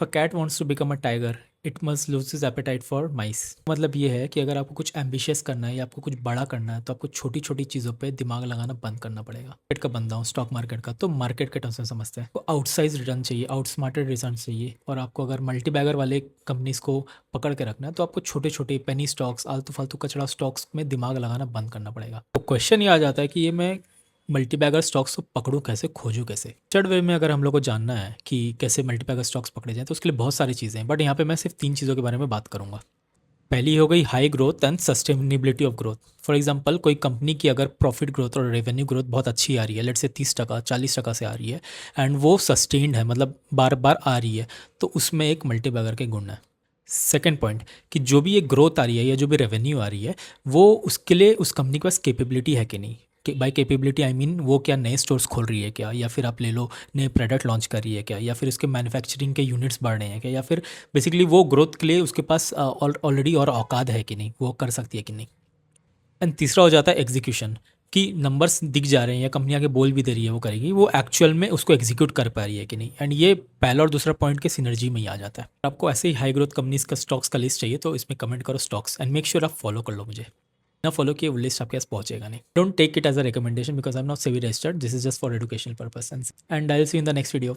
If a cat wants to become a tiger, it must lose its appetite for mice. मतलब ये है कि अगर आपको कुछ एम्बिशियस करना है या आपको कुछ बड़ा करना है तो आपको छोटी छोटी चीज़ों पे दिमाग लगाना बंद करना पड़ेगा। मार्केट का बंदा हूँ, स्टॉक मार्केट का, तो मार्केट के टर्म्स में समझते हैं। तो आउटसाइज रिटर्न चाहिए, आउटस्मार्टेड रिटर्न चाहिए, और आपको अगर मल्टी बैगर वाले कंपनीज को पकड़ के रखना है तो आपको छोटे छोटे पेनी स्टॉक्स, आलतू फालतू कचड़ा स्टॉक्स में दिमाग लगाना बंद करना पड़ेगा। तो क्वेश्चन ये आ जाता है कि ये मैं मल्टी बैगर स्टॉक्स को पकड़ूं कैसे, खोजूं कैसे। चढ़ वे में अगर हम लोग को जानना है कि कैसे मल्टी बैगर स्टॉक्स पकड़े जाएं तो उसके लिए बहुत सारी चीज़ें हैं, बट यहाँ पे मैं सिर्फ 3 चीज़ों के बारे में बात करूंगा। पहली हो गई high growth and sustainability of growth. For example कोई कंपनी की अगर प्रॉफिट ग्रोथ और रेवेन्यू ग्रोथ बहुत अच्छी आ रही है, लेट से 30% 40% से आ रही है, एंड वो सस्टेन्ड है, मतलब बार बार आ रही है, तो उसमें एक मल्टी बैगर के गुण है। सेकेंड पॉइंट, कि जो भी ये ग्रोथ आ रही है या जो भी रेवेन्यू आ रही है वो उसके लिए उस कंपनी के पास कैपेबिलिटी है कि नहीं। बाई कैपेबिलिटी आई मीन वो क्या नए स्टोर्स खोल रही है क्या, या फिर आप ले लो नए प्रोडक्ट लॉन्च कर रही है क्या, या फिर उसके मैन्युफैक्चरिंग के यूनिट्स बढ़ रहे हैं क्या, या फिर बेसिकली वो ग्रोथ के लिए उसके पास ऑलरेडी और औकात है कि नहीं, वो कर सकती है कि नहीं। एंड तीसरा हो जाता है एग्जीक्यूशन, कि नंबर्स दिख जा रहे हैं या कंपनी आगे बोल भी दे रही है वो करेगी, वो एक्चुअल में उसको एग्जीक्यूट कर पा रही है कि नहीं। एंड ये पहला और दूसरा पॉइंट के सिनर्जी में ही आ जाता है। आपको ऐसे ही हाई ग्रोथ कंपनीज का स्टॉक्स का लिस्ट चाहिए तो इसमें कमेंट करो स्टॉक्स, एंड मेक श्योर आप फॉलो कर लो मुझे। ना फॉलो किए वो लिस्ट आपके पास पहुंचेगा नहीं। Don't take it as a recommendation because I am not SEBI registered, this is just for educational purpose, and I will see in the next video.